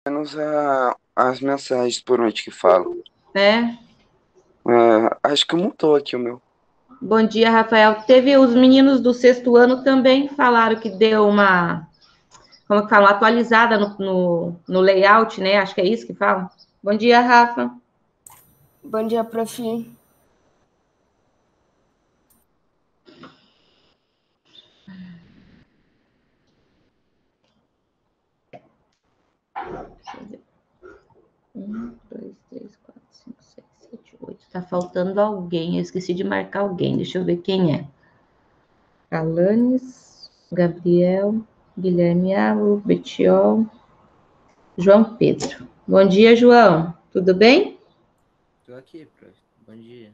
Menos as mensagens por noite que falam. né? Acho que mudou aqui o meu. Bom dia, Rafael. Teve os meninos do sexto ano também falaram que deu uma, como que fala, uma atualizada no layout, né? Acho que é isso que falam. Bom dia, Rafa. Bom dia, prof. Um, dois, três, quatro, cinco, seis, sete, oito. Tá faltando alguém. Eu esqueci de marcar alguém. Deixa eu ver quem é. Alanes, Gabriel, Guilherme Alo, Betiol, João Pedro. Bom dia, João. Tudo bem? Tô aqui, prof. Bom dia.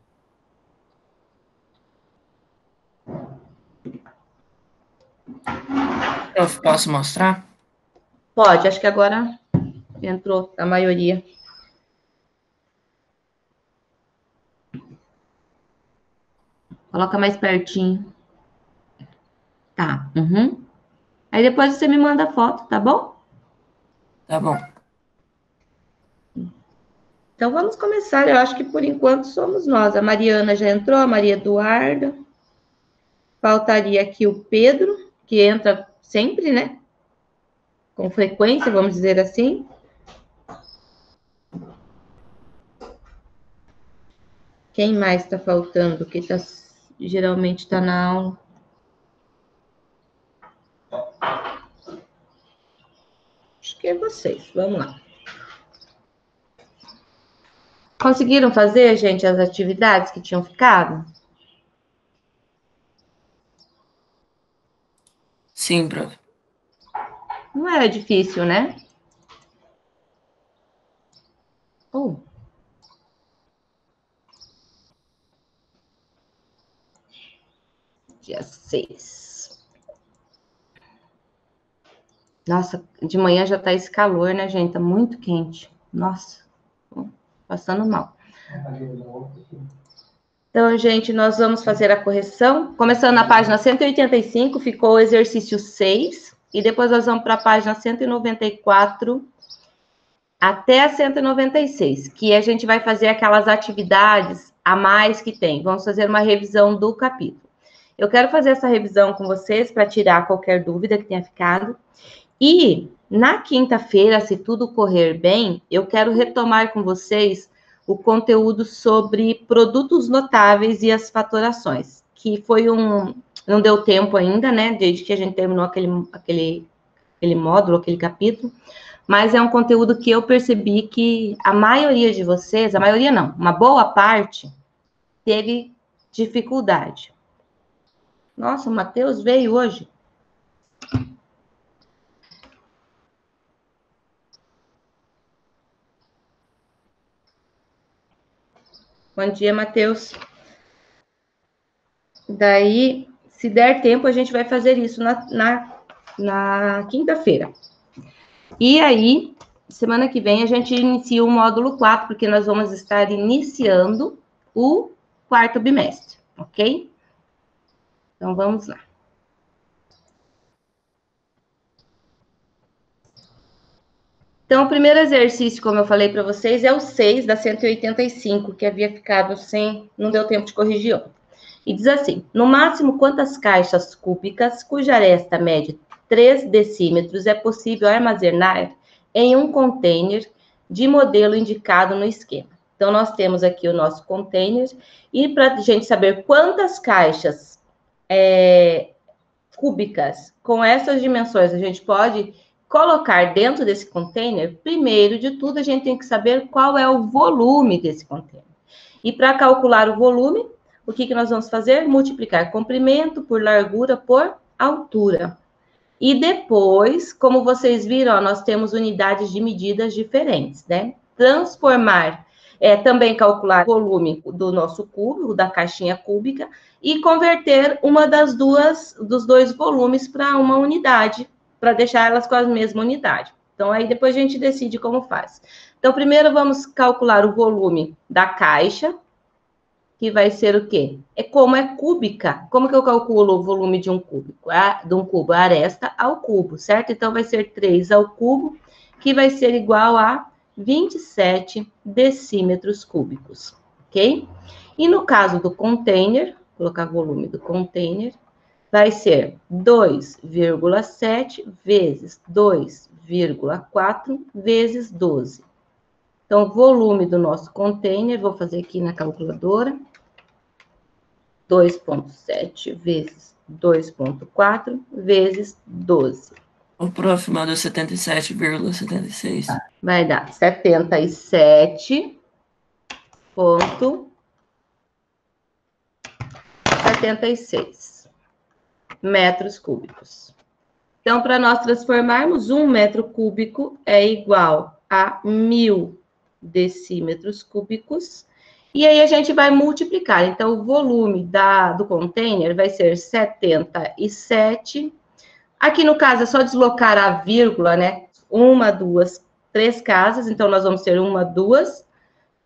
Prof, posso mostrar? Pode, acho que agora entrou a maioria. Coloca mais pertinho. Tá. Uhum. Aí depois você me manda a foto, tá bom? Tá bom. Então vamos começar. Eu acho que por enquanto somos nós. A Mariana já entrou, a Maria Eduarda. Faltaria aqui o Pedro, que entra sempre, né? Com frequência, vamos dizer assim. Quem mais está faltando? Que geralmente está na aula. Acho que é vocês. Vamos lá. Conseguiram fazer, gente, as atividades que tinham ficado? Sim, prof. Não era difícil, né? Oh. Dia 6. Nossa, de manhã já tá esse calor, né, gente? Tá muito quente. Nossa, tô passando mal. Então, gente, nós vamos fazer a correção. Começando na página 185, ficou o exercício 6. E depois nós vamos para a página 194 até a 196, que a gente vai fazer aquelas atividades a mais que tem. Vamos fazer uma revisão do capítulo. Eu quero fazer essa revisão com vocês para tirar qualquer dúvida que tenha ficado. E na quinta-feira, se tudo correr bem, eu quero retomar com vocês o conteúdo sobre produtos notáveis e as fatorações, que foi não deu tempo ainda, né, desde que a gente terminou aquele módulo, aquele capítulo, mas é um conteúdo que eu percebi que a maioria de vocês, a maioria não, uma boa parte, teve dificuldade. Nossa, o Matheus veio hoje. Bom dia, Matheus. Daí, se der tempo, a gente vai fazer isso na quinta-feira. E aí, semana que vem, a gente inicia o módulo 4, porque nós vamos estar iniciando o quarto bimestre, ok? Então, vamos lá. Então, o primeiro exercício, como eu falei para vocês, é o 6 da 185, que havia ficado sem, não deu tempo de corrigir ontem. E diz assim: no máximo, quantas caixas cúbicas, cuja aresta mede 3 decímetros, é possível armazenar em um container de modelo indicado no esquema? Então, nós temos aqui o nosso container, e para a gente saber quantas caixas cúbicas com essas dimensões a gente pode colocar dentro desse container, primeiro de tudo, a gente tem que saber qual é o volume desse container. E para calcular o volume, o que nós vamos fazer? Multiplicar comprimento por largura por altura. E depois, como vocês viram, ó, nós temos unidades de medidas diferentes, né? Transformar, também calcular o volume do nosso cubo, da caixinha cúbica, e converter uma dos dois volumes para uma unidade, para deixar elas com a mesma unidade. Então, aí depois a gente decide como faz. Então, primeiro vamos calcular o volume da caixa, que vai ser o quê? Como é cúbica, como que eu calculo o volume de um cubo? De um cubo, a aresta ao cubo, certo? Então, vai ser 3 ao cubo que vai ser igual a 27 decímetros cúbicos, ok? E no caso do container, vou colocar volume do container, vai ser 2,7 vezes 2,4 vezes 12. Então, o volume do nosso container, vou fazer aqui na calculadora, 2,7 vezes 2,4 vezes 12. O próximo deu 77,76. Vai dar 77,76 metros cúbicos. Então, para nós transformarmos, 1 metro cúbico é igual a 1.000 decímetros cúbicos. E aí a gente vai multiplicar. Então, o volume do container vai ser 77. Aqui no caso é só deslocar a vírgula, né? 1, 2, 3 casas. Então, nós vamos ter 1, 2,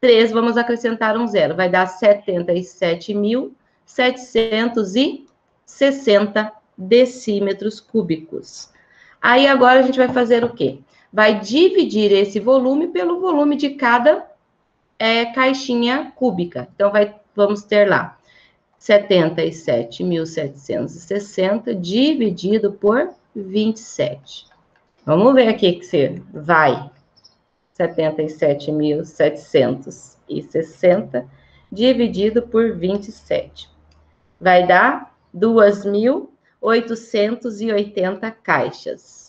3, vamos acrescentar um zero. Vai dar 77.760 decímetros cúbicos. Aí, agora, a gente vai fazer o quê? Vai dividir esse volume pelo volume de cada caixinha cúbica. Então, vamos ter lá 77.760 dividido por 27. Vamos ver aqui que você vai. 77.760 dividido por 27. Vai dar 2.880 caixas.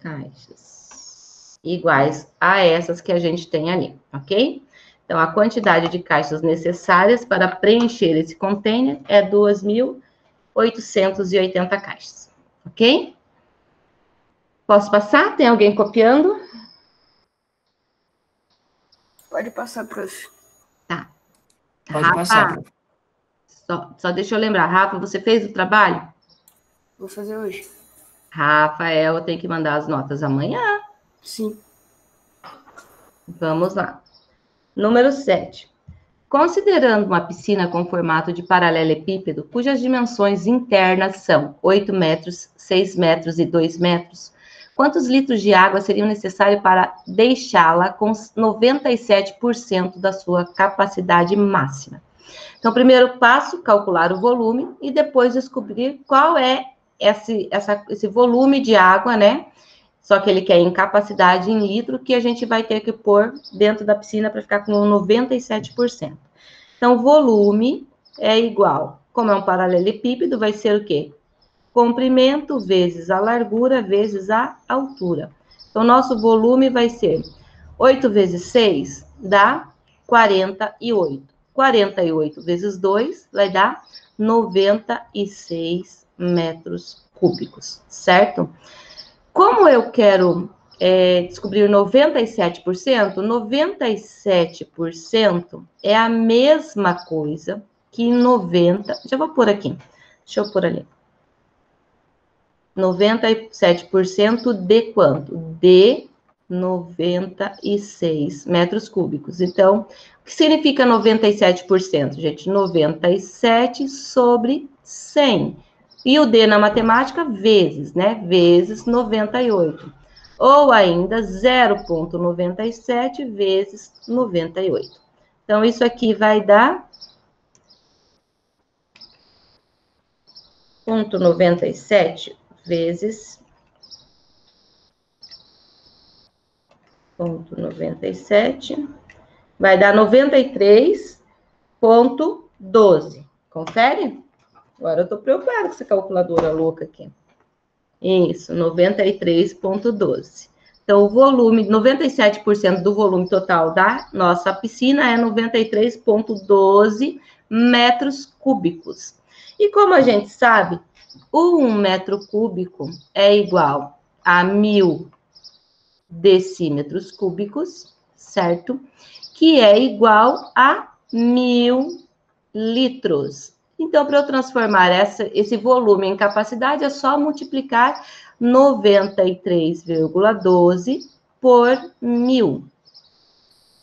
Caixas iguais a essas que a gente tem ali, ok? Então, a quantidade de caixas necessárias para preencher esse container é 2.880 caixas, ok? Posso passar? Tem alguém copiando? Pode passar, prof. Tá. Pode Rafa, passar, prof. só deixa eu lembrar. Rafa, você fez o trabalho? Vou fazer hoje. Rafael, tem que mandar as notas amanhã. Sim. Vamos lá. Número 7. Considerando uma piscina com formato de paralelepípedo, cujas dimensões internas são 8 metros, 6 metros e 2 metros, quantos litros de água seriam necessários para deixá-la com 97% da sua capacidade máxima? Então, primeiro passo, calcular o volume e depois descobrir qual é esse volume de água, né? Só que ele quer em capacidade em litro, que a gente vai ter que pôr dentro da piscina para ficar com 97%. Então, volume é igual, como é um paralelepípedo, vai ser o quê? Comprimento vezes a largura vezes a altura. Então, nosso volume vai ser 8 vezes 6 dá 48. 48 vezes 2 vai dar 96 metros cúbicos, certo? Como eu quero descobrir 97%, 97% é a mesma coisa que 90... Já vou pôr aqui. Deixa eu pôr ali. 97% de quanto? De 96 metros cúbicos. Então, o que significa 97%, gente? 97 sobre 100. E o D na matemática, vezes, né? Vezes 98. Ou ainda 0,97 vezes 98. Então, isso aqui vai dar 0,97 vezes 0,97 vai dar 93,12. Confere? Agora eu tô preocupada com essa calculadora louca aqui. Isso, 93,12. Então, o volume, 97% do volume total da nossa piscina é 93,12 metros cúbicos. E como a gente sabe, 1 metro cúbico é igual a 1.000 decímetros cúbicos, certo? Que é igual a 1.000 litros. Então, para eu transformar esse volume em capacidade, é só multiplicar 93,12 por 1.000.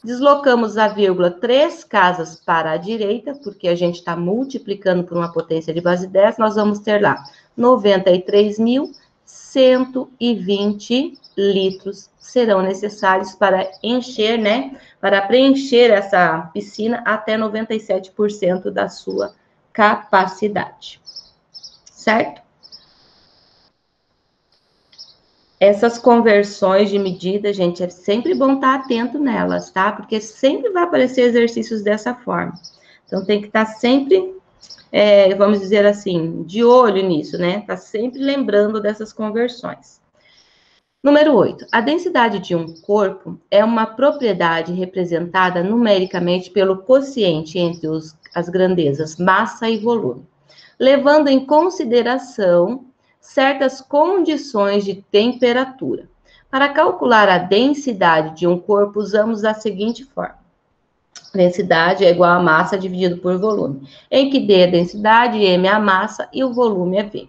Deslocamos a vírgula 3 casas para a direita, porque a gente está multiplicando por uma potência de base 10, nós vamos ter lá 93.120 litros serão necessários para encher, né? Para preencher essa piscina até 97% da sua capacidade. Certo? Essas conversões de medida, gente, é sempre bom estar atento nelas, tá? Porque sempre vai aparecer exercícios dessa forma. Então, tem que estar sempre, vamos dizer assim, de olho nisso, né? Tá sempre lembrando dessas conversões. Número 8. A densidade de um corpo é uma propriedade representada numericamente pelo quociente entre as grandezas massa e volume, levando em consideração certas condições de temperatura. Para calcular a densidade de um corpo, usamos a seguinte forma. Densidade é igual a massa dividido por volume, em que D é a densidade, M é a massa e o volume é V.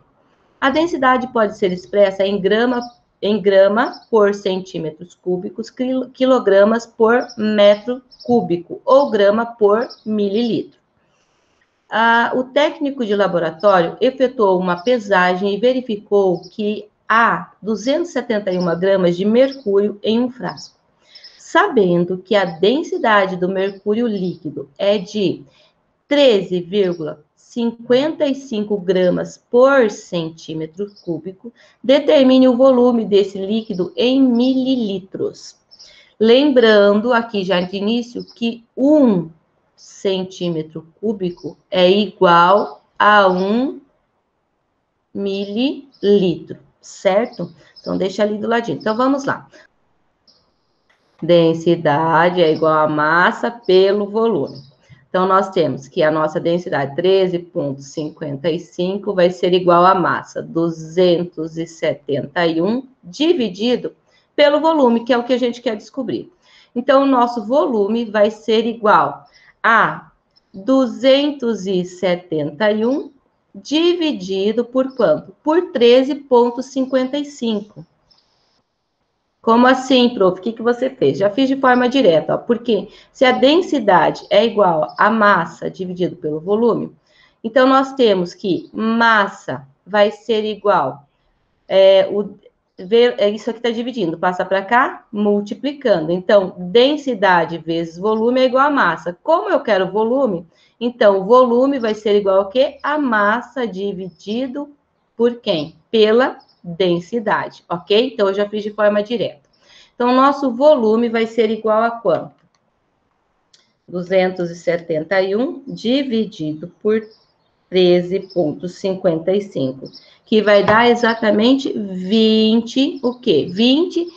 A densidade pode ser expressa em grama por centímetros cúbicos, quilogramas por metro cúbico ou grama por mililitro. O técnico de laboratório efetuou uma pesagem e verificou que há 271 gramas de mercúrio em um frasco. Sabendo que a densidade do mercúrio líquido é de 13,55 gramas por centímetro cúbico, determine o volume desse líquido em mililitros. Lembrando aqui já de início que 1 centímetro cúbico é igual a 1 mililitro, certo? Então, deixa ali do ladinho. Então, vamos lá. Densidade é igual a massa pelo volume. Então, nós temos que a nossa densidade 13,55 vai ser igual a massa 271 dividido pelo volume, que é o que a gente quer descobrir. Então, o nosso volume vai ser igual a 271 dividido por quanto? Por 13,55. Como assim, prof? O que você fez? Já fiz de forma direta, ó, porque se a densidade é igual a massa dividido pelo volume, então nós temos que massa vai ser igual, isso aqui está dividindo, passa para cá, multiplicando. Então, densidade vezes volume é igual a massa. Como eu quero volume, então o volume vai ser igual a quê? A massa dividido por quem? Pela densidade, ok? Então, eu já fiz de forma direta. Então, o nosso volume vai ser igual a quanto? 271 dividido por 13,55, que vai dar exatamente 20, o quê? 20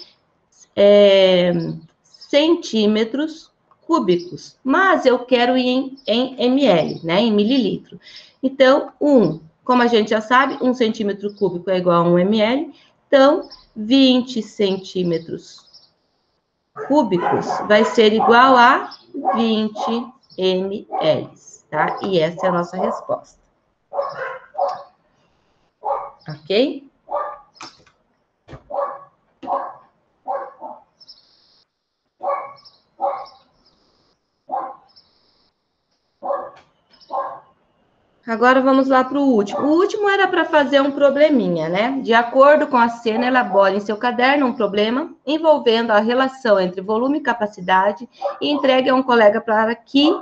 centímetros cúbicos. Mas eu quero ir em ml, né? Em mililitro. Então, como a gente já sabe, 1 centímetro cúbico é igual a 1 ml. Então, 20 centímetros cúbicos vai ser igual a 20 ml, tá? E essa é a nossa resposta. Ok? Agora vamos lá para o último. O último era para fazer um probleminha, né? De acordo com a cena, elabore em seu caderno um problema envolvendo a relação entre volume e capacidade e entregue a um colega para que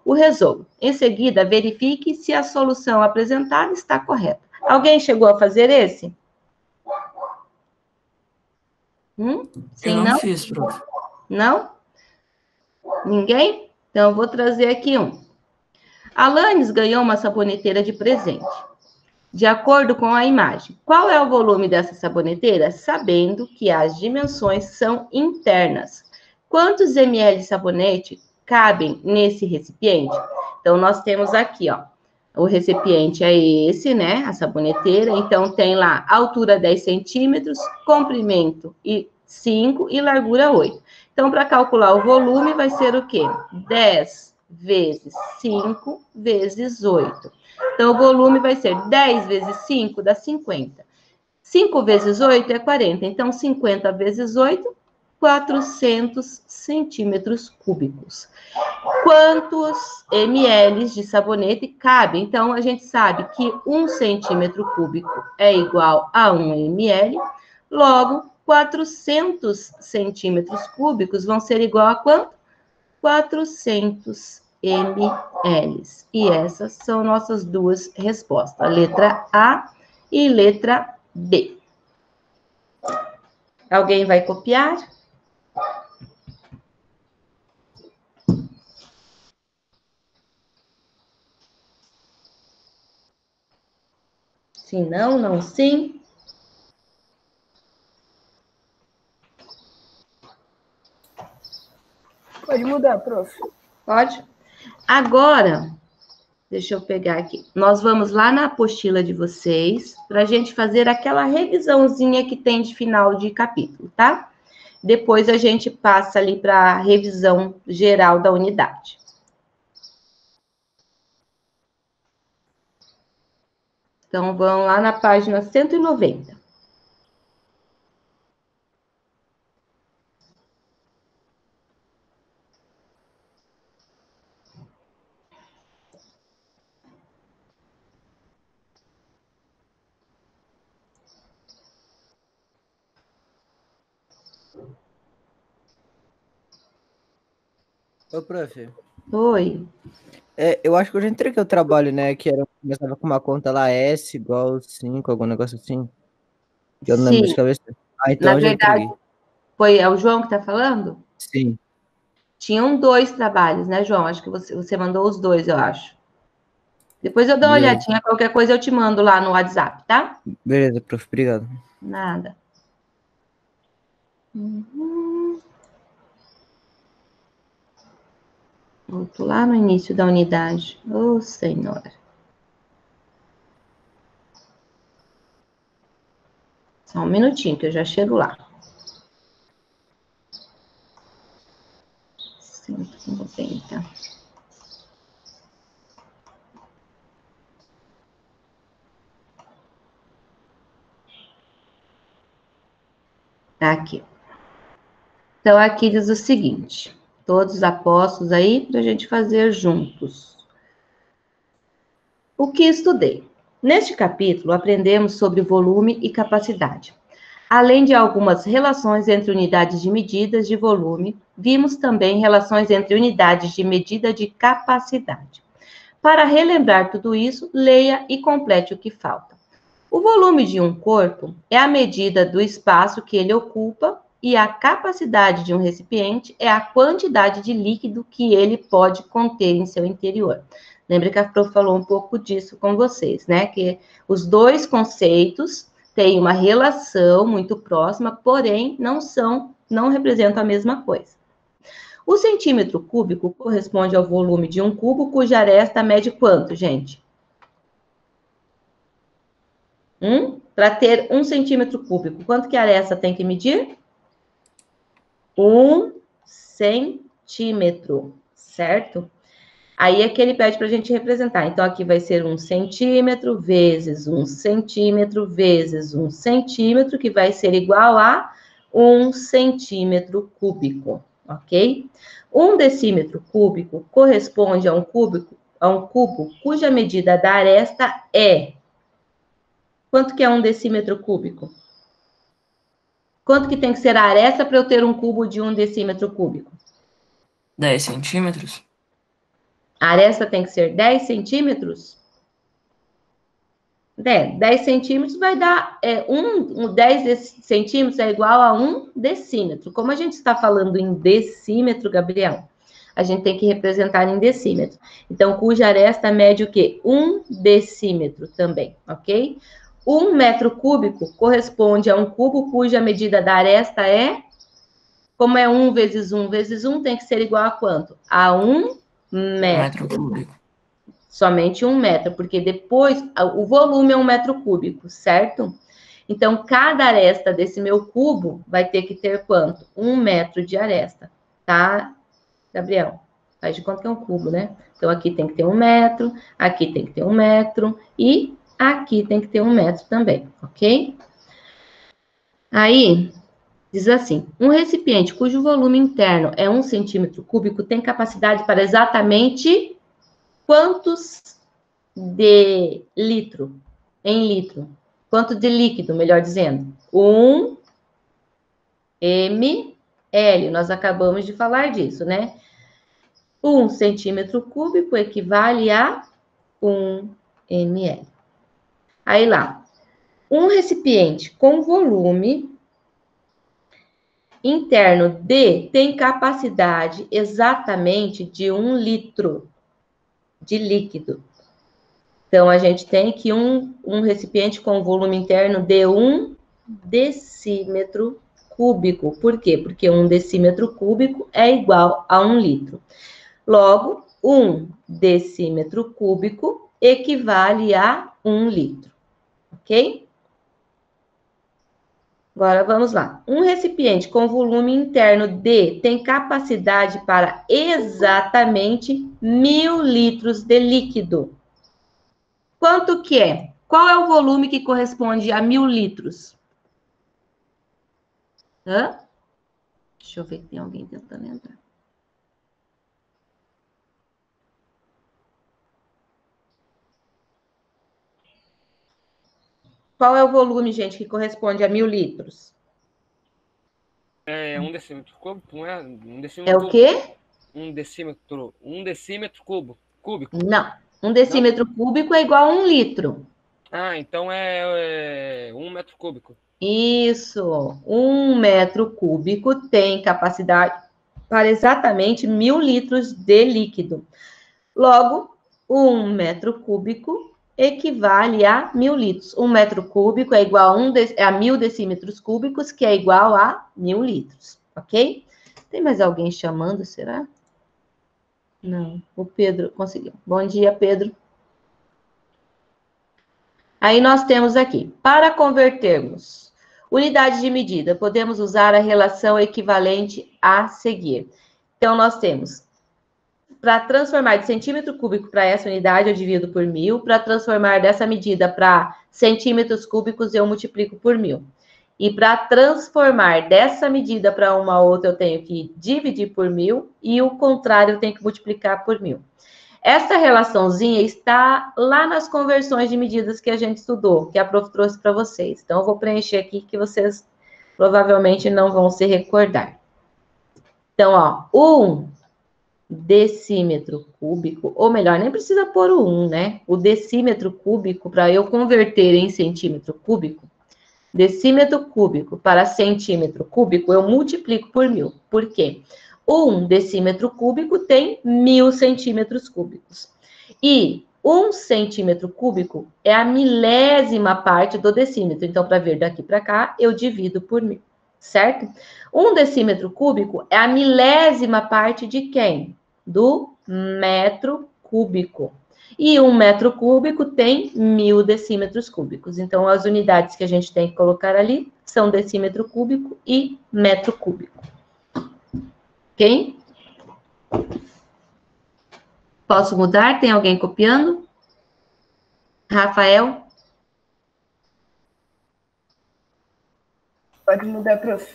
o resolva. Em seguida, verifique se a solução apresentada está correta. Alguém chegou a fazer esse? Sim, Eu não fiz, prof. Não? Ninguém? Então, eu vou trazer aqui um. Alanis ganhou uma saboneteira de presente. De acordo com a imagem, qual é o volume dessa saboneteira? Sabendo que as dimensões são internas. Quantos ml de sabonete cabem nesse recipiente? Então, nós temos aqui, ó, o recipiente é esse, né? A saboneteira. Então, tem lá altura 10 centímetros, comprimento 5 e largura 8. Então, para calcular o volume, vai ser o quê? 10 vezes 5 vezes 8. Então, o volume vai ser 10 vezes 5 dá 50. 5 vezes 8 é 40. Então, 50 vezes 8, 400 centímetros cúbicos. Quantos ml de sabonete cabe? Então, a gente sabe que 1 centímetro cúbico é igual a 1 ml, logo, 400 centímetros cúbicos vão ser igual a quanto? 400 ml. E essas são nossas duas respostas, letra A e letra B. Alguém vai copiar? Sim, não, não, sim. Pode mudar, prof. Pode? Agora, deixa eu pegar aqui. Nós vamos lá na apostila de vocês para a gente fazer aquela revisãozinha que tem de final de capítulo, tá? Depois a gente passa ali para a revisão geral da unidade. Então, vão lá na página 190. Ô, prof. Oi. Eu acho que eu já entreguei o trabalho, né? Que era, começava com uma conta lá, S igual 5, algum negócio assim. Que eu não lembro de Sim, cabeça. Ah, então na eu já verdade, entreguei. é o João que está falando? Sim, Tinham 2 trabalhos, né, João? Acho que você mandou os 2, eu acho. Depois eu dou uma beleza. olhadinha, qualquer coisa eu te mando lá no WhatsApp, tá? Beleza, prof. Obrigado. Nada. Volto lá no início da unidade. Ô, Senhora. Só um minutinho que eu já chego lá. 190. Tá aqui. Então, aqui diz o seguinte. Todos apostos aí para a gente fazer juntos. O que estudei? Neste capítulo, aprendemos sobre volume e capacidade. Além de algumas relações entre unidades de medidas de volume, vimos também relações entre unidades de medida de capacidade. Para relembrar tudo isso, leia e complete o que falta. O volume de um corpo é a medida do espaço que ele ocupa e a capacidade de um recipiente é a quantidade de líquido que ele pode conter em seu interior. Lembra que a prof falou um pouco disso com vocês, né? Que os dois conceitos têm uma relação muito próxima, porém não representam a mesma coisa. O centímetro cúbico corresponde ao volume de um cubo cuja aresta mede quanto, gente? Para ter 1 centímetro cúbico, quanto que a aresta tem que medir? 1 centímetro, certo? Aí é que ele pede para a gente representar. Então, aqui vai ser 1 centímetro vezes 1 centímetro vezes 1 centímetro, que vai ser igual a 1 centímetro cúbico, ok? 1 decímetro cúbico corresponde a um cubo cuja medida da aresta é... Quanto que é 1 decímetro cúbico? Quanto que tem que ser a aresta para eu ter um cubo de 1 decímetro cúbico? 10 centímetros? A aresta tem que ser 10 centímetros? 10 centímetros vai dar... 10 centímetros é igual a 1 decímetro. Como a gente está falando em decímetro, Gabriel, a gente tem que representar em decímetro. Então, cuja aresta mede o quê? 1 decímetro também, ok? 1 metro cúbico corresponde a um cubo cuja medida da aresta é... Como é 1 vezes 1 vezes 1, tem que ser igual a quanto? A 1 metro. Metro cúbico. Somente 1 metro, porque depois o volume é 1 metro cúbico, certo? Então, cada aresta desse meu cubo vai ter que ter quanto? 1 metro de aresta, tá, Gabriel? Faz de conta que é um cubo, né? Então, aqui tem que ter 1 metro, aqui tem que ter 1 metro e aqui tem que ter 1 metro também, ok? Aí, Diz assim, um recipiente cujo volume interno é 1 centímetro cúbico tem capacidade para exatamente quantos de litro? Em litro. Quanto de líquido, melhor dizendo? 1 ml. Nós acabamos de falar disso, né? 1 centímetro cúbico equivale a 1 ml. Aí lá, um recipiente com volume interno D tem capacidade exatamente de 1 litro de líquido. Então, a gente tem que um recipiente com volume interno de 1 decímetro cúbico. Por quê? Porque 1 decímetro cúbico é igual a 1 litro. Logo, 1 decímetro cúbico equivale a 1 litro. Ok? Agora, vamos lá. Um recipiente com volume interno D tem capacidade para exatamente 1.000 litros de líquido. Quanto que é? Qual é o volume que corresponde a 1.000 litros? Hã? Deixa eu ver que tem alguém tentando entrar. Qual é o volume, gente, que corresponde a 1.000 litros? É 1 decímetro cúbico, não é? 1 É decímetro, o quê? 1 decímetro cúbico. Não. 1 decímetro cúbico é igual a 1 litro. Ah, então é 1 metro cúbico. Isso. 1 metro cúbico tem capacidade para exatamente 1.000 litros de líquido. Logo, 1 metro cúbico equivale a 1.000 litros. 1 metro cúbico é igual a 1.000 decímetros cúbicos, que é igual a 1.000 litros, ok? Tem mais alguém chamando, será? Não, o Pedro conseguiu. Bom dia, Pedro. Aí nós temos aqui, para convertermos unidade de medida, podemos usar a relação equivalente a seguir. Então, nós temos, para transformar de centímetro cúbico para essa unidade, eu divido por 1.000. Para transformar dessa medida para centímetros cúbicos, eu multiplico por 1.000. E para transformar dessa medida para uma outra, eu tenho que dividir por 1.000. E o contrário, eu tenho que multiplicar por 1.000. Essa relaçãozinha está lá nas conversões de medidas que a gente estudou, que a prof trouxe para vocês. Então, eu vou preencher aqui que vocês provavelmente não vão se recordar. Então, ó, 1 decímetro cúbico, ou melhor, nem precisa pôr o 1, né? O decímetro cúbico, para eu converter em centímetro cúbico, decímetro cúbico para centímetro cúbico, eu multiplico por 1.000. Por quê? 1 decímetro cúbico tem 1.000 centímetros cúbicos. E 1 centímetro cúbico é a milésima parte do decímetro. Então, para vir daqui para cá, eu divido por 1.000, certo? 1 decímetro cúbico é a milésima parte de quem? Do metro cúbico. E 1 metro cúbico tem 1.000 decímetros cúbicos. Então, as unidades que a gente tem que colocar ali são decímetro cúbico e metro cúbico. Ok? Posso mudar? Tem alguém copiando? Rafael? Pode mudar, prof.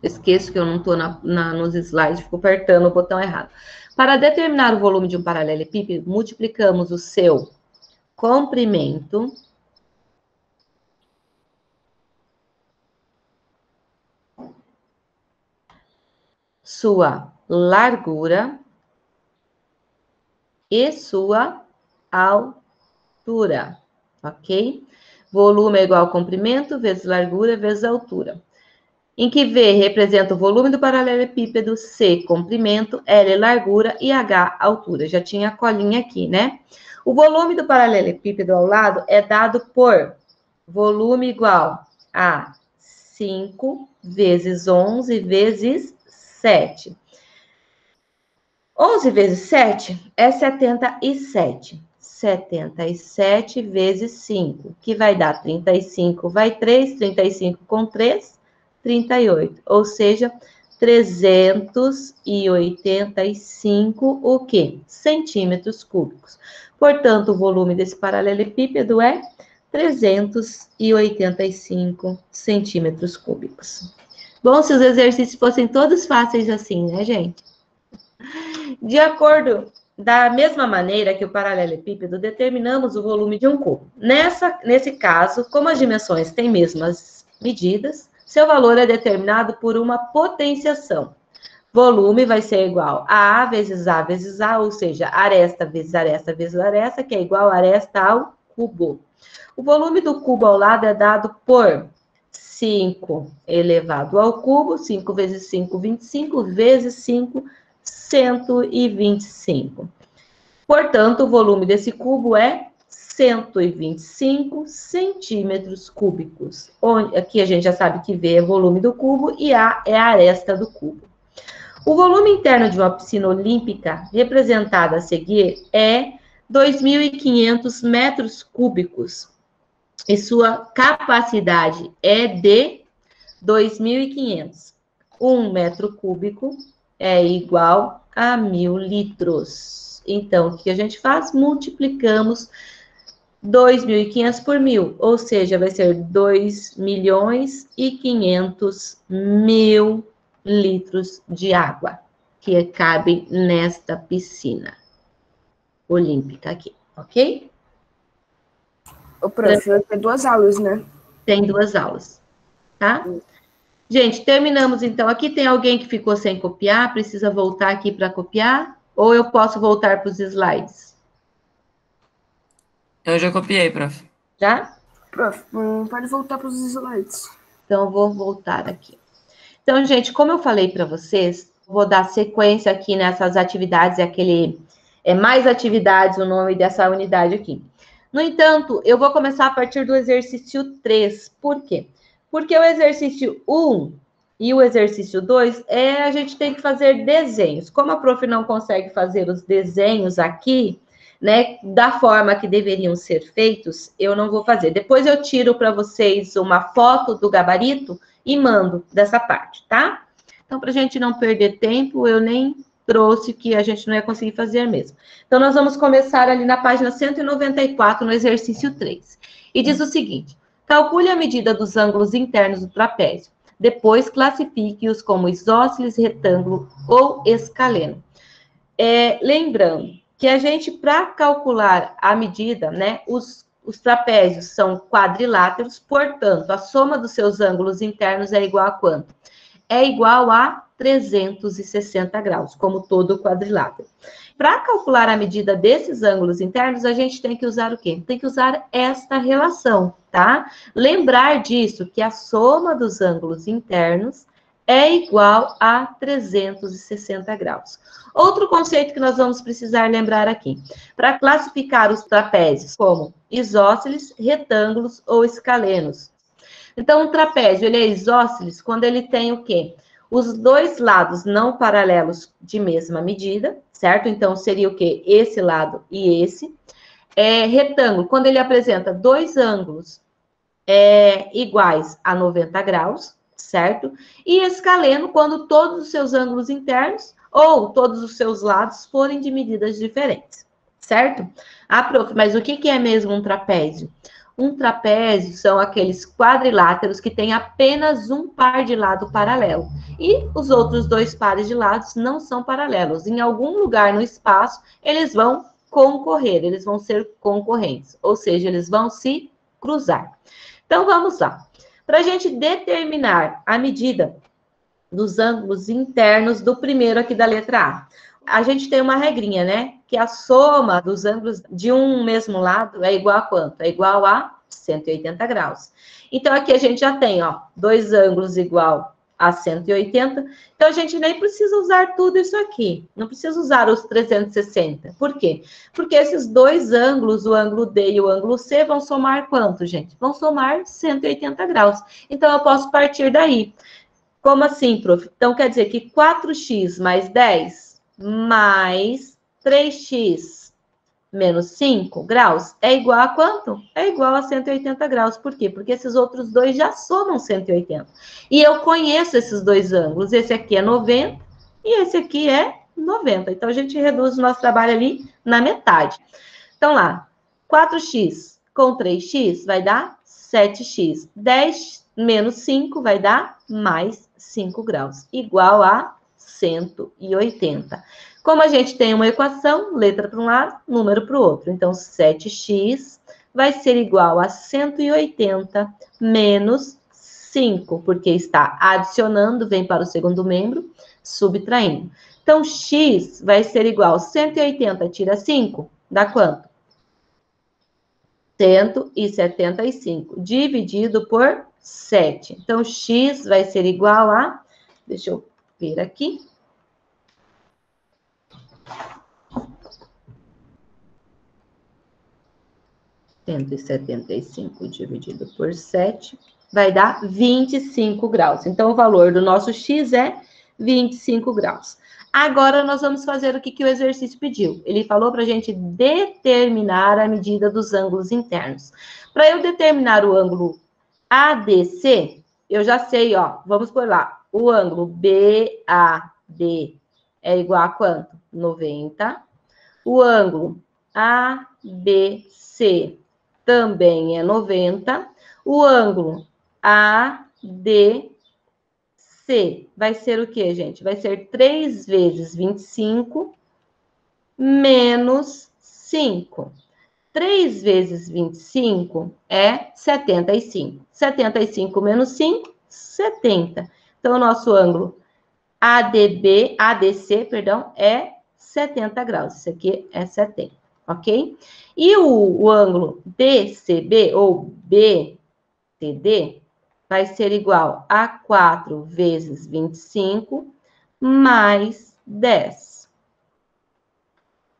Esqueço que eu não estou nos slides, fico apertando o botão errado. Para determinar o volume de um paralelepípedo, multiplicamos o seu comprimento sua largura e sua altura, ok? Volume é igual ao comprimento vezes largura vezes altura. Em que V representa o volume do paralelepípedo, C, comprimento, L, largura e H, altura. Já tinha a colinha aqui, né? O volume do paralelepípedo ao lado é dado por volume igual a 5 vezes 11 vezes 7. 11 vezes 7 é 77. 77 vezes 5, que vai dar 35, vai 3, 35 com 3, 38. Ou seja, 385, o quê? Centímetros cúbicos. Portanto, o volume desse paralelepípedo é 385 centímetros cúbicos. Bom, se os exercícios fossem todos fáceis assim, né, gente? De acordo, da mesma maneira que o paralelepípedo, determinamos o volume de um cubo. Nesse caso, como as dimensões têm mesmas medidas, seu valor é determinado por uma potenciação. Volume vai ser igual a vezes A vezes A, ou seja, aresta vezes aresta vezes aresta, que é igual a aresta ao cubo. O volume do cubo ao lado é dado por 5 elevado ao cubo, 5 vezes 5, 25, vezes 5, 125. Portanto, o volume desse cubo é 125 centímetros cúbicos. Aqui a gente já sabe que V é volume do cubo e A é a aresta do cubo. O volume interno de uma piscina olímpica, representada a seguir, é 2.500 metros cúbicos. E sua capacidade é de 2.500. 1 metro cúbico é igual a 1.000 litros. Então, o que a gente faz? Multiplicamos 2.500 por 1.000, ou seja, vai ser 2.500.000 litros de água que cabem nesta piscina olímpica aqui, ok? Ô, prof, vai ter 2 aulas, né? Tem 2 aulas, tá? Gente, terminamos então. Aqui tem alguém que ficou sem copiar, precisa voltar aqui para copiar? Ou eu posso voltar para os slides? Eu já copiei, prof. Já? Prof, pode voltar para os slides. Então, eu vou voltar aqui. Então, gente, como eu falei para vocês, vou dar sequência aqui nessas atividades, mais atividades, o nome dessa unidade aqui. No entanto, eu vou começar a partir do exercício 3. Por quê? Porque o exercício 1 e o exercício 2, a gente tem que fazer desenhos. Como a prof não consegue fazer os desenhos aqui, né, da forma que deveriam ser feitos, eu não vou fazer. Depois eu tiro para vocês uma foto do gabarito e mando dessa parte, tá? Então, para a gente não perder tempo, eu nem trouxe que a gente não ia conseguir fazer mesmo. Então, nós vamos começar ali na página 194, no exercício 3. E diz o seguinte: calcule a medida dos ângulos internos do trapézio. Depois, classifique-os como isósceles, retângulo ou escaleno. Lembrando que a gente, para calcular a medida, né, os trapézios são quadriláteros, portanto, a soma dos seus ângulos internos é igual a quanto? É igual a 360 graus, como todo quadrilátero. Para calcular a medida desses ângulos internos, a gente tem que usar o quê? Tem que usar esta relação, tá? Lembrar disso, que a soma dos ângulos internos é igual a 360 graus. Outro conceito que nós vamos precisar lembrar aqui, para classificar os trapézios como isósceles, retângulos ou escalenos. Então, o trapézio, ele é isósceles quando ele tem o quê? Os dois lados não paralelos de mesma medida, certo? Então, seria o quê? Esse lado e esse. Retângulo, quando ele apresenta dois ângulos iguais a 90 graus, certo? E escaleno, quando todos os seus ângulos internos ou todos os seus lados forem de medidas diferentes, certo? Ah, prof, mas o que é mesmo um trapézio? Um trapézio são aqueles quadriláteros que têm apenas um par de lado paralelo. E os outros dois pares de lados não são paralelos. Em algum lugar no espaço, eles vão concorrer, eles vão ser concorrentes. Ou seja, eles vão se cruzar. Então, vamos lá. Para a gente determinar a medida dos ângulos internos do primeiro aqui da letra A, a gente tem uma regrinha, né? Que a soma dos ângulos de um mesmo lado é igual a quanto? É igual a 180 graus. Então, aqui a gente já tem, ó, dois ângulos igual a 180. Então, a gente nem precisa usar tudo isso aqui. Não precisa usar os 360. Por quê? Porque esses dois ângulos, o ângulo D e o ângulo C, vão somar quanto, gente? Vão somar 180 graus. Então, eu posso partir daí. Como assim, prof? Então, quer dizer que 4x mais 10 mais 3x menos 5 graus é igual a quanto? É igual a 180 graus. Por quê? Porque esses outros dois já somam 180. E eu conheço esses dois ângulos. Esse aqui é 90 e esse aqui é 90. Então, a gente reduz o nosso trabalho ali na metade. Então, lá, 4x com 3x vai dar 7x. 10 menos 5 vai dar mais 5 graus, igual a 180. Como a gente tem uma equação, letra para um lado, número para o outro. Então, 7x vai ser igual a 180 menos 5, porque está adicionando, vem para o segundo membro, subtraindo. Então, x vai ser igual a 180, tira 5, dá quanto? 175, dividido por 7. Então, x vai ser igual a, deixa eu ver aqui, 175 dividido por 7 vai dar 25 graus. Então, o valor do nosso x é 25 graus. Agora, nós vamos fazer o que o exercício pediu. Ele falou para a gente determinar a medida dos ângulos internos. Para eu determinar o ângulo ADC, eu já sei, ó, vamos por lá. O ângulo BAD é igual a quanto? 90. O ângulo ABC também é 90. O ângulo ADC vai ser o quê, gente? Vai ser 3 vezes 25 menos 5. 3 vezes 25 é 75. 75 menos 5, 70. Então, o nosso ângulo ADC, é 70 graus. Isso aqui é 70, ok? E o ângulo BCB ou BCD vai ser igual a 4 vezes 25 mais 10.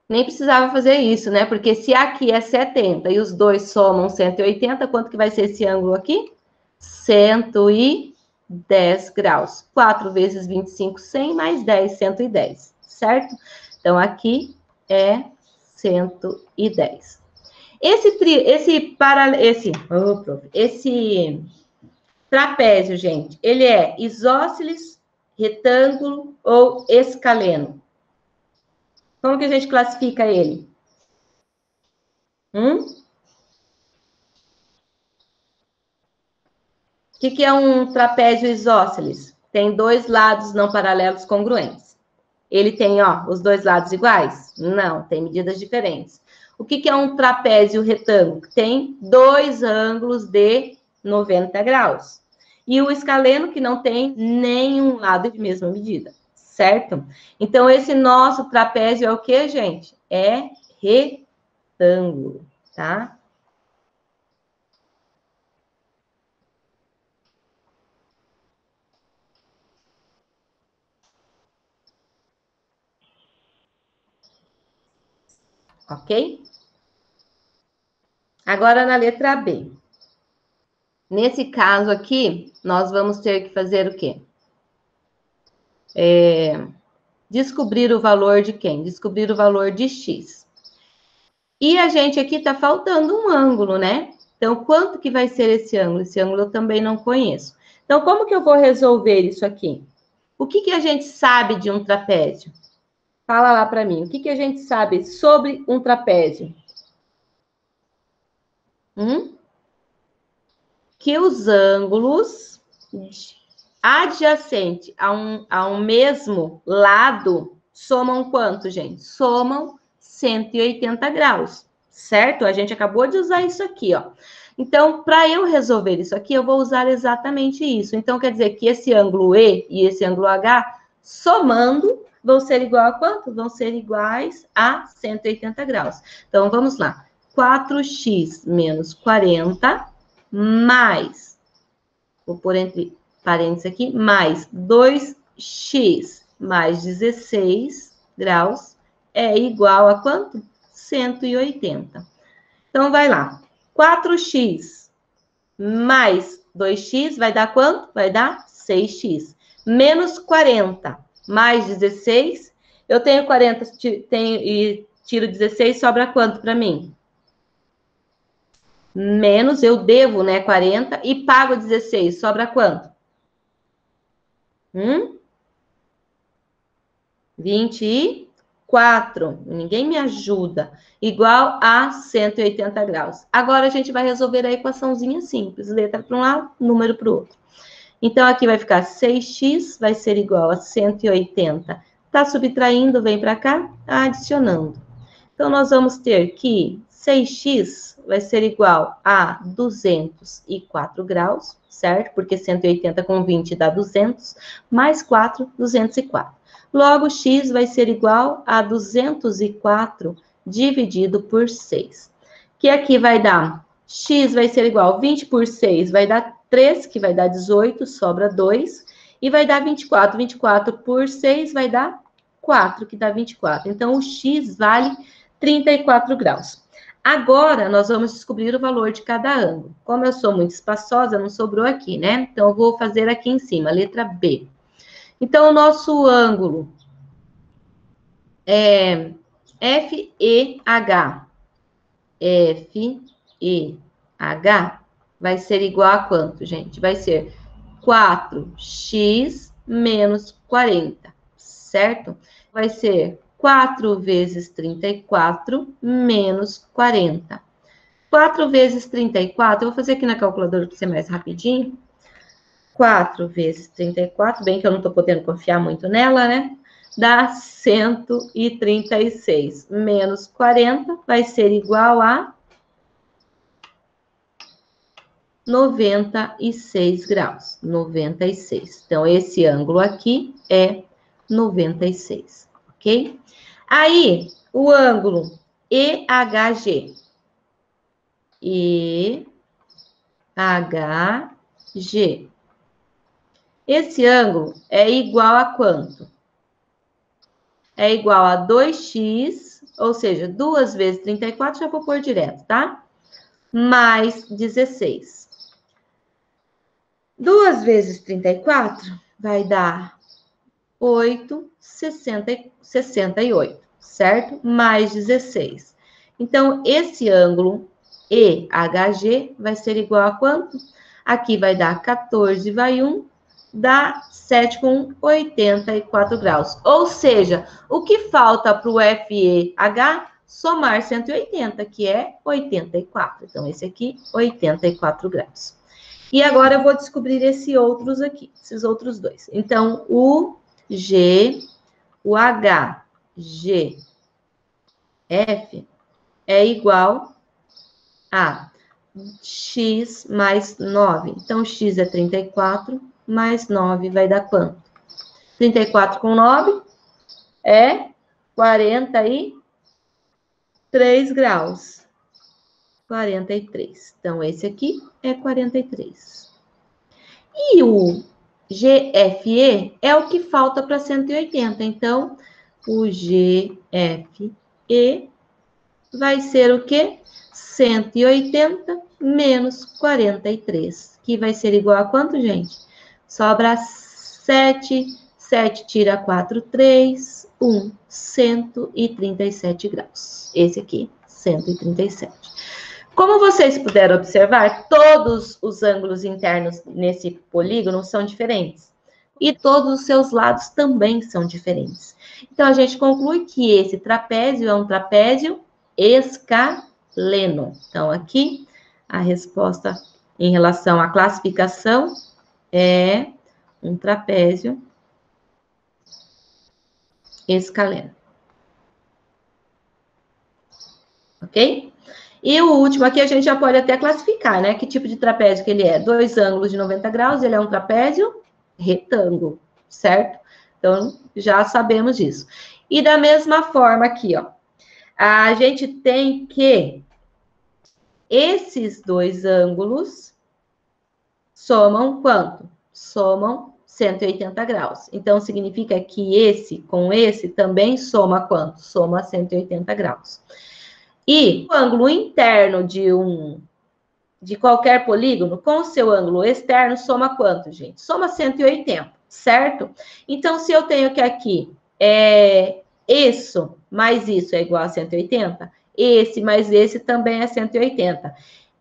Nem precisava fazer isso, né? Porque se aqui é 70 e os dois somam 180, quanto que vai ser esse ângulo aqui? 110 graus. 4 vezes 25, 100, mais 10, 110, certo? Então, aqui é 110. Esse trapézio, gente, ele é isósceles, retângulo ou escaleno? Como que a gente classifica ele? O que é um trapézio isósceles? Tem dois lados não paralelos congruentes. Ele tem, ó, os dois lados iguais? Não, tem medidas diferentes. O que é um trapézio retângulo? Tem dois ângulos de 90 graus. E o escaleno, que não tem nenhum lado de mesma medida, certo? Então, esse nosso trapézio é o que, gente? É retângulo, tá? Ok? Agora, na letra B. Nesse caso aqui, nós vamos ter que fazer o quê? Descobrir o valor de quem? Descobrir o valor de x. E a gente aqui tá faltando um ângulo, né? Então, quanto que vai ser esse ângulo? Esse ângulo eu também não conheço. Então, como que eu vou resolver isso aqui? O que a gente sabe de um trapézio? Fala lá para mim. O que a gente sabe sobre um trapézio? Que os ângulos adjacentes a um mesmo lado somam quanto, gente? Somam 180 graus, certo? A gente acabou de usar isso aqui, ó. Então, para eu resolver isso aqui, eu vou usar exatamente isso. Então, quer dizer que esse ângulo E e esse ângulo H, somando, vão ser igual a quanto? Vão ser iguais a 180 graus. Então, vamos lá. 4x menos 40 mais, vou pôr entre parênteses aqui, mais 2x mais 16 graus é igual a quanto? 180. Então, vai lá. 4x mais 2x vai dar quanto? Vai dar 6x. Menos 40 mais 16. Eu tenho 40 e tiro 16, sobra quanto para mim? Menos, eu devo, né, 40 e pago 16, sobra quanto? 24. 4, ninguém me ajuda, igual a 180 graus. Agora, a gente vai resolver a equaçãozinha simples, letra para um lado, número para o outro. Então, aqui vai ficar 6x, vai ser igual a 180. Tá subtraindo, vem para cá, adicionando. Então, nós vamos ter que 6x vai ser igual a 204 graus, certo? Porque 180 com 20 dá 200, mais 4, 204. Logo, x vai ser igual a 204 dividido por 6. Que aqui vai dar, x vai ser igual a 20 por 6, vai dar 3, que vai dar 18, sobra 2. E vai dar 24. 24 por 6 vai dar 4, que dá 24. Então, o x vale 34 graus. Agora, nós vamos descobrir o valor de cada ângulo. Como eu sou muito espaçosa, não sobrou aqui, né? Então, eu vou fazer aqui em cima, letra B. Então, o nosso ângulo é FEH. FEH vai ser igual a quanto, gente? Vai ser 4x menos 40, certo? Vai ser 4 vezes 34 menos 40. 4 vezes 34, eu vou fazer aqui na calculadora para ser mais rapidinho. 4 vezes 34, bem que eu não estou podendo confiar muito nela, né? Dá 136. Menos 40 vai ser igual a 96 graus. 96. Então, esse ângulo aqui é 96, ok? Aí, o ângulo EHG. EHG. Esse ângulo é igual a quanto? É igual a 2x, ou seja, 2 vezes 34, já vou pôr direto, tá? Mais 16. 2 vezes 34 vai dar 68, certo? Mais 16. Então, esse ângulo EHG vai ser igual a quanto? Aqui vai dar 14, vai 1, dá 7 com 84 graus. Ou seja, o que falta para o FEH? Somar 180, que é 84. Então, esse aqui, 84 graus. E agora eu vou descobrir esses outros aqui, esses outros dois. Então, o HGF é igual a x mais 9. Então, x é 34, mais 9 vai dar quanto? 34 com 9 é 43 graus. 43. Então, esse aqui é 43. E o GFE é o que falta para 180. Então, o GFE vai ser o quê? 180 menos 43, que vai ser igual a quanto, gente? Sobra 7, 7 tira 4, 3, 1, 137 graus. Esse aqui, 137. Como vocês puderam observar, todos os ângulos internos nesse polígono são diferentes. E todos os seus lados também são diferentes. Então, a gente conclui que esse trapézio é um trapézio escaleno. Então, aqui, a resposta em relação à classificação é um trapézio escaleno. Ok? E o último aqui a gente já pode até classificar, né? Que tipo de trapézio que ele é? 2 ângulos de 90 graus, ele é um trapézio retângulo, certo? Então, já sabemos disso. E da mesma forma aqui, ó. A gente tem que esses 2 ângulos somam quanto? Somam 180 graus. Então, significa que esse com esse também soma quanto? Soma 180 graus. E o ângulo interno de qualquer polígono, com o seu ângulo externo, soma quanto, gente? Soma 180, certo? Então, se eu tenho que aqui, isso mais isso é igual a 180, esse mais esse também é 180.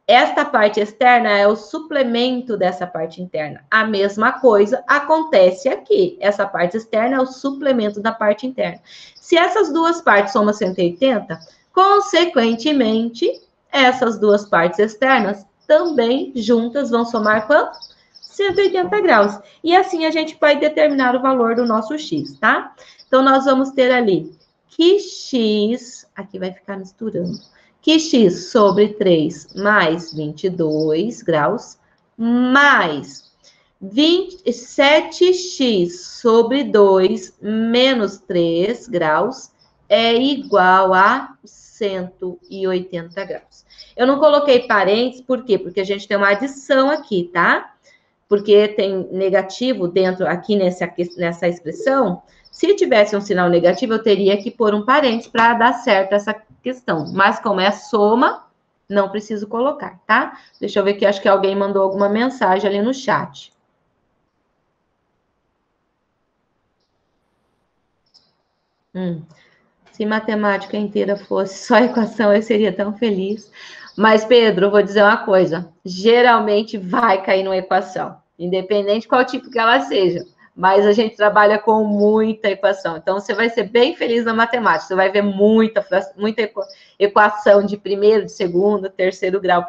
Esta parte externa é o suplemento dessa parte interna. A mesma coisa acontece aqui. Essa parte externa é o suplemento da parte interna. Se essas duas partes somam 180, consequentemente, essas duas partes externas também juntas vão somar quanto? 180 graus. E assim a gente vai determinar o valor do nosso x, tá? Então, nós vamos ter ali que x, aqui vai ficar misturando, que x sobre 3 mais 22 graus, mais 7x sobre 2 menos 3 graus é igual a 180 graus. Eu não coloquei parênteses, por quê? Porque a gente tem uma adição aqui, tá? Porque tem negativo dentro, aqui nessa expressão. Se tivesse um sinal negativo, eu teria que pôr um parênteses para dar certo essa questão. Mas como é soma, não preciso colocar, tá? Deixa eu ver aqui, acho que alguém mandou alguma mensagem ali no chat. Se matemática inteira fosse só equação, eu seria tão feliz. Mas, Pedro, eu vou dizer uma coisa. Geralmente vai cair numa equação, independente de qual tipo que ela seja. Mas a gente trabalha com muita equação. Então, você vai ser bem feliz na matemática. Você vai ver muita equação de primeiro, de segundo, terceiro grau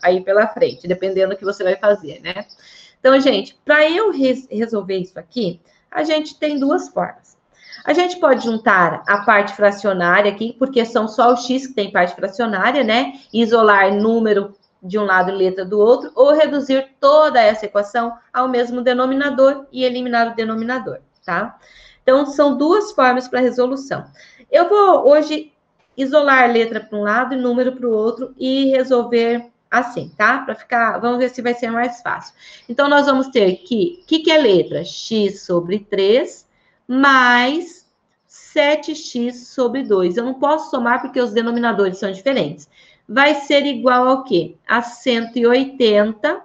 aí pela frente, dependendo do que você vai fazer, né? Então, gente, para eu resolver isso aqui, a gente tem duas formas. A gente pode juntar a parte fracionária aqui, porque são só o x que tem parte fracionária, né? Isolar número de um lado e letra do outro, ou reduzir toda essa equação ao mesmo denominador e eliminar o denominador, tá? Então, são duas formas para resolução. Eu vou hoje isolar letra para um lado e número para o outro e resolver assim, tá? Para ficar, vamos ver se vai ser mais fácil. Então, nós vamos ter que, o que é letra? X sobre 3 mais 7x sobre 2. Eu não posso somar porque os denominadores são diferentes. Vai ser igual ao quê? A 180.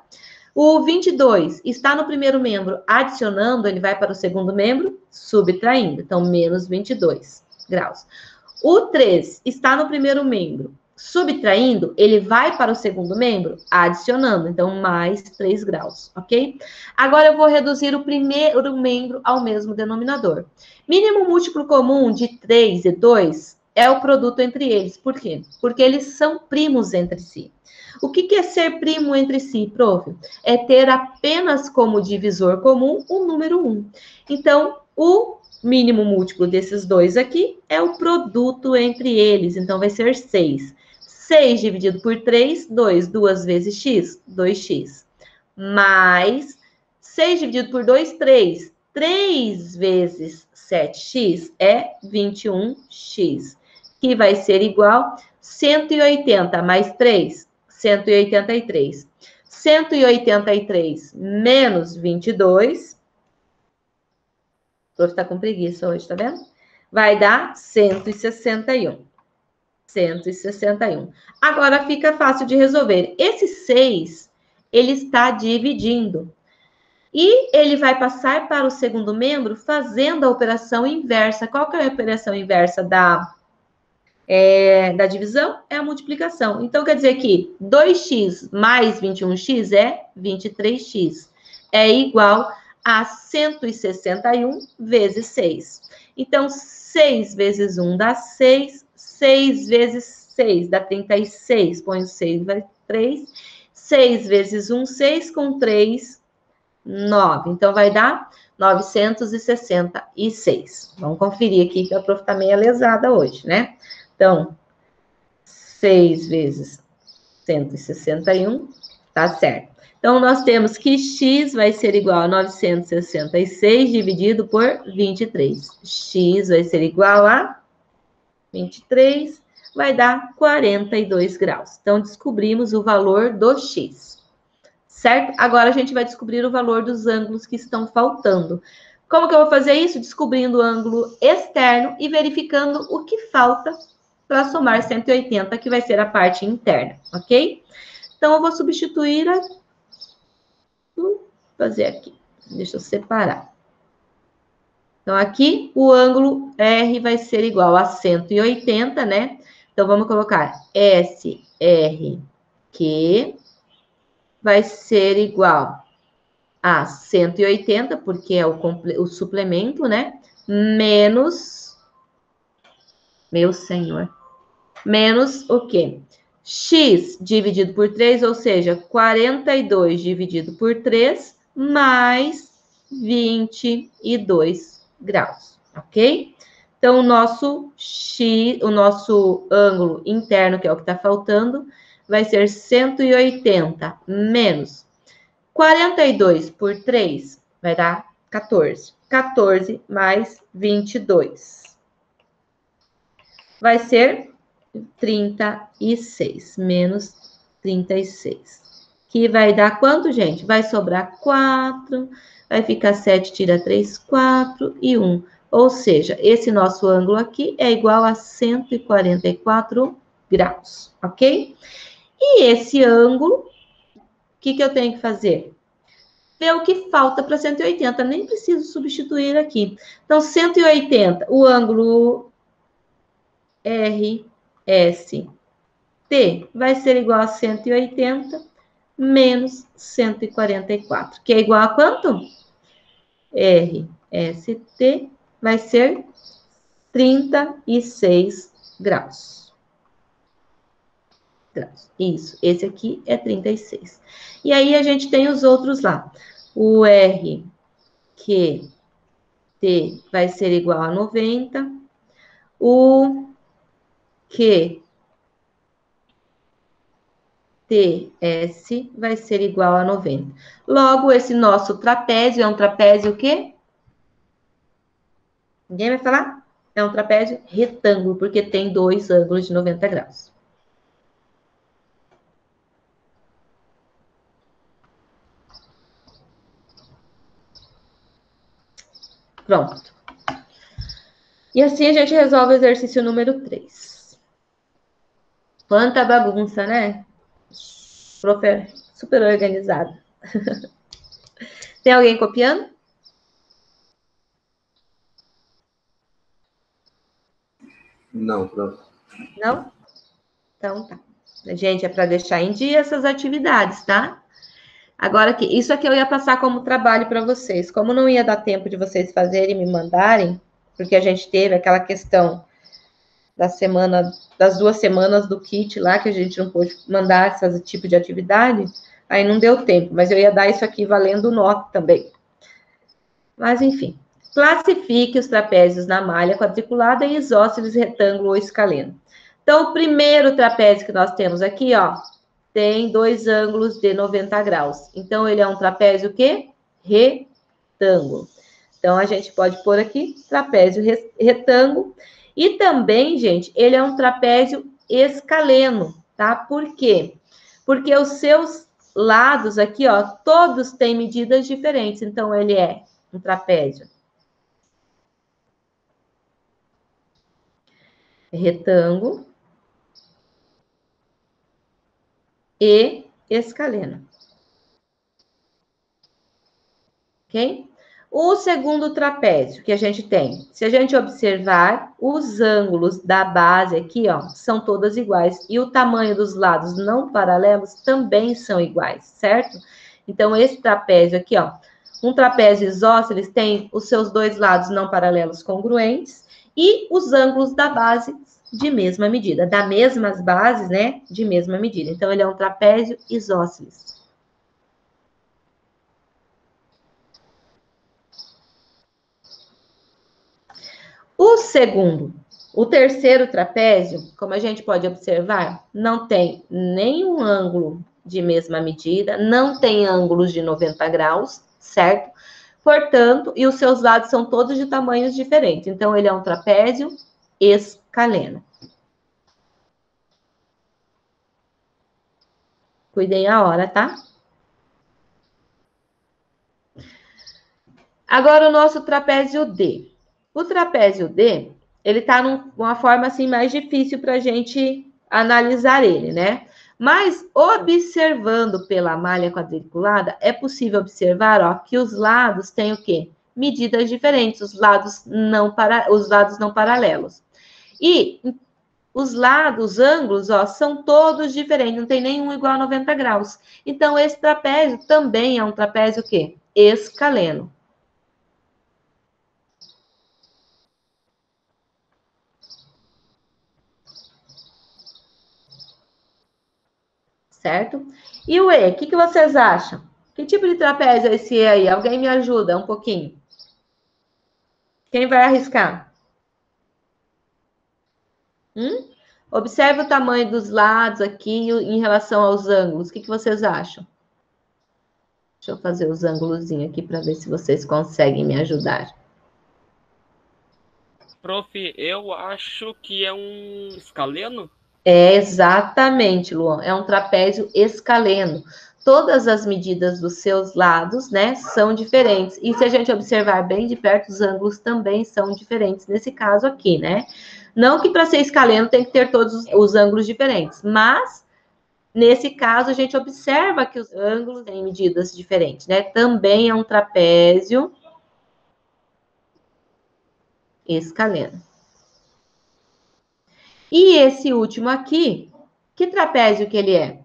O 22 está no primeiro membro adicionando, ele vai para o segundo membro subtraindo. Então, menos 22 graus. O 3 está no primeiro membro subtraindo, ele vai para o segundo membro adicionando. Então, mais 3 graus, ok? Agora, eu vou reduzir o primeiro membro ao mesmo denominador. Mínimo múltiplo comum de 3 e 2 é o produto entre eles. Por quê? Porque eles são primos entre si. O que é ser primo entre si, prof? É ter apenas como divisor comum o número 1. Então, o mínimo múltiplo desses dois aqui é o produto entre eles. Então, vai ser 6. 6 dividido por 3, 2. 2 vezes x, 2x. Mais 6 dividido por 2, 3. 3 vezes 7x é 21x. Que vai ser igual a 180 mais 3, 183. 183 menos 22. O prof está com preguiça hoje, tá vendo? Vai dar 161. 161. Agora fica fácil de resolver. Esse 6, ele está dividindo. E ele vai passar para o segundo membro fazendo a operação inversa. Qual que é a operação inversa da divisão? É a multiplicação. Então, quer dizer que 2x mais 21x é 23x. É igual a 161 vezes 6. Então, 6 vezes 1 dá 6. 6 vezes 6 dá 36. Põe 6, vai 3. 6 vezes 1, 6 com 3, 9. Então, vai dar 966. Vamos conferir aqui, que a prof está meio lesada hoje, né? Então, 6 vezes 161, tá certo. Então, nós temos que x vai ser igual a 966 dividido por 23. X vai ser igual a 23, vai dar 42 graus. Então, descobrimos o valor do x. Certo? Agora, a gente vai descobrir o valor dos ângulos que estão faltando. Como que eu vou fazer isso? Descobrindo o ângulo externo e verificando o que falta para somar 180, que vai ser a parte interna, ok? Então, eu vou substituir vou fazer aqui. Deixa eu separar. Então, aqui, o ângulo R vai ser igual a 180, né? Então, vamos colocar SRQ vai ser igual a 180, porque é o suplemento, né? Menos Meu senhor. Menos o quê? X dividido por 3, ou seja, 42 dividido por 3, mais 22 graus, ok? Então, o nosso X, o nosso ângulo interno, que é o que está faltando, vai ser 180 menos 42 por 3, vai dar 14. 14 mais 22. Vai ser 36, menos 36. Que vai dar quanto, gente? Vai sobrar 4, vai ficar 7, tira 3, 4 e 1. Ou seja, esse nosso ângulo aqui é igual a 144 graus, ok? E esse ângulo, o que eu tenho que fazer? Ver o que falta para 180, nem preciso substituir aqui. Então, 180, o ângulo RST vai ser igual a 180 menos 144, que é igual a quanto? RST vai ser 36 graus. Isso, esse aqui é 36. E aí a gente tem os outros lá. O RQT vai ser igual a 90. O QTS vai ser igual a 90. Logo, esse nosso trapézio é um trapézio o quê? Ninguém vai falar? É um trapézio retângulo, porque tem dois ângulos de 90 graus. Pronto. E assim a gente resolve o exercício número 3. Quanta bagunça, né? Super organizado. Tem alguém copiando? Não, prof. Não? Então tá. Gente, é para deixar em dia essas atividades, tá? Agora que isso aqui eu ia passar como trabalho para vocês. Como não ia dar tempo de vocês fazerem e me mandarem, porque a gente teve aquela questão da semana, das 2 semanas do kit lá, que a gente não pôde mandar esse tipo de atividade, aí não deu tempo, mas eu ia dar isso aqui valendo nota também. Mas, enfim. Classifique os trapézios na malha quadriculada em isósceles, retângulo ou escaleno. Então, o primeiro trapézio que nós temos aqui, ó, tem 2 ângulos de 90 graus. Então, ele é um trapézio o quê? Retângulo. Então, a gente pode pôr aqui trapézio retângulo. E também, gente, ele é um trapézio escaleno, tá? Por quê? Porque os seus lados aqui, ó, todos têm medidas diferentes. Então, ele é um trapézio retângulo e escaleno. Ok? O segundo trapézio que a gente tem, se a gente observar, os ângulos da base aqui, ó, são todas iguais. E o tamanho dos lados não paralelos também são iguais, certo? Então, esse trapézio aqui, ó, um trapézio isósceles tem os seus 2 lados não paralelos congruentes e os ângulos da base de mesma medida, das mesmas bases, né, de mesma medida. Então, ele é um trapézio isósceles. O terceiro trapézio, como a gente pode observar, não tem nenhum ângulo de mesma medida, não tem ângulos de 90 graus, certo? Portanto, e os seus lados são todos de tamanhos diferentes. Então, ele é um trapézio escaleno. Cuidem a hora, tá? Agora, o nosso trapézio D. O trapézio D, ele está numa forma assim mais difícil para a gente analisar ele, né? Mas observando pela malha quadriculada, é possível observar, ó, que os lados têm o quê? Medidas diferentes, os lados não paralelos. E os ângulos, ó, são todos diferentes, não tem nenhum igual a 90 graus. Então, esse trapézio também é um trapézio o quê? Escaleno. certo? E o E, o que vocês acham? Que tipo de trapézio é esse E aí? Alguém me ajuda um pouquinho? Quem vai arriscar? Observe o tamanho dos lados aqui em relação aos ângulos. O que vocês acham? Deixa eu fazer os ângulozinhos aqui para ver se vocês conseguem me ajudar. Prof, eu acho que é um escaleno. É exatamente, Luan. É um trapézio escaleno. Todas as medidas dos seus lados, né, são diferentes. E se a gente observar bem de perto, os ângulos também são diferentes nesse caso aqui, né? Não que para ser escaleno tem que ter todos os ângulos diferentes, mas nesse caso a gente observa que os ângulos têm medidas diferentes, né? Também é um trapézio escaleno. E esse último aqui, que trapézio que ele é?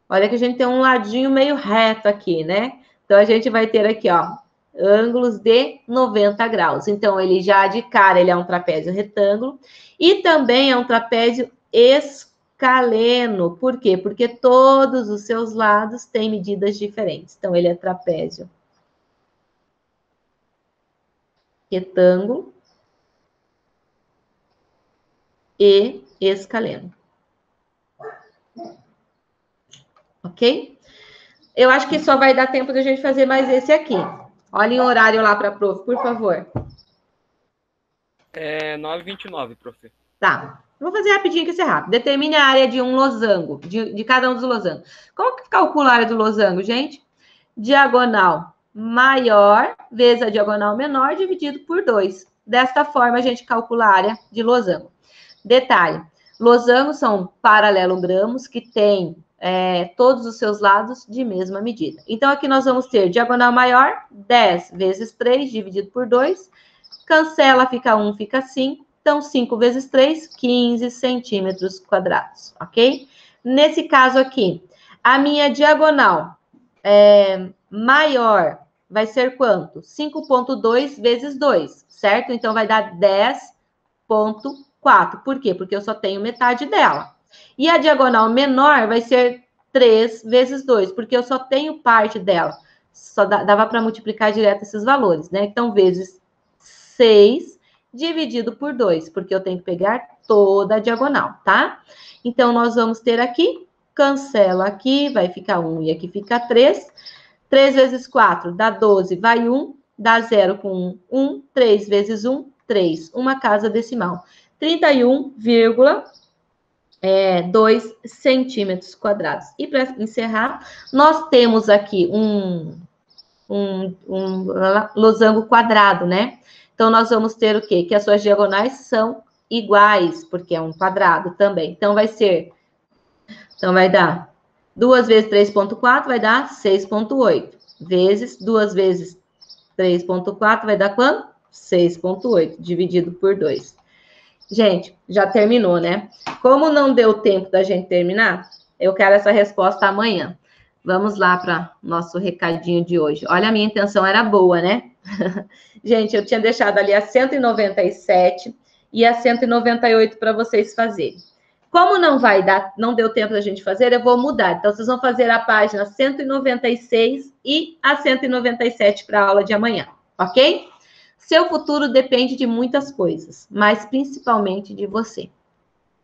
Olha que a gente tem um ladinho meio reto aqui, né? Então, a gente vai ter aqui, ó, ângulos de 90 graus. Então, ele já de cara, ele é um trapézio retângulo. E também é um trapézio escaleno. Por quê? Porque todos os seus lados têm medidas diferentes. Então, ele é trapézio retângulo e escaleno. Ok? Eu acho que só vai dar tempo de a gente fazer mais esse aqui. Olhem o horário lá para a prof, por favor. É 9h29, prof. Tá. Vou fazer rapidinho que isso é rápido. Determine a área de um losango, de cada um dos losangos. Como que calcula a área do losango, gente? Diagonal maior vezes a diagonal menor dividido por 2. Desta forma, a gente calcula a área de losango. Detalhe, losangos são paralelogramos que têm todos os seus lados de mesma medida. Então, aqui nós vamos ter diagonal maior, 10 vezes 3, dividido por 2. Cancela, fica 1, fica 5. Então, 5 vezes 3, 15 centímetros quadrados, ok? Nesse caso aqui, a minha diagonal maior vai ser quanto? 5,2 vezes 2, certo? Então, vai dar 10,4. Por quê? Porque eu só tenho metade dela. E a diagonal menor vai ser 3 vezes 2, porque eu só tenho parte dela. Só dava para multiplicar direto esses valores, né? Então, vezes 6 dividido por 2, porque eu tenho que pegar toda a diagonal, tá? Então, nós vamos ter aqui, cancela aqui, vai ficar 1 e aqui fica 3. 3 vezes 4 dá 12, vai 1, dá 0 com 1, 1. 3 vezes 1, 3. Uma casa decimal. 31,2 centímetros quadrados. E para encerrar, nós temos aqui um losango quadrado, né? Então, nós vamos ter o quê? Que as suas diagonais são iguais, porque é um quadrado também. Então, vai dar 2 vezes 3,4 vai dar 6,8. Vezes 2 vezes 3,4 vai dar quanto? 6,8, dividido por 2. Gente, já terminou, né? Como não deu tempo da gente terminar, eu quero essa resposta amanhã. Vamos lá para nosso recadinho de hoje. Olha, a minha intenção era boa, né? Gente, eu tinha deixado ali a 197 e a 198 para vocês fazerem. Como não deu tempo da gente fazer, eu vou mudar. Então, vocês vão fazer a página 196 e a 197 para a aula de amanhã, ok? Seu futuro depende de muitas coisas, mas principalmente de você.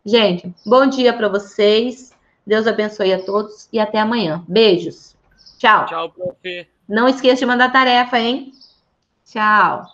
Gente, bom dia para vocês. Deus abençoe a todos e até amanhã. Beijos. Tchau. Tchau, prof. Não esqueça de mandar tarefa, hein? Tchau.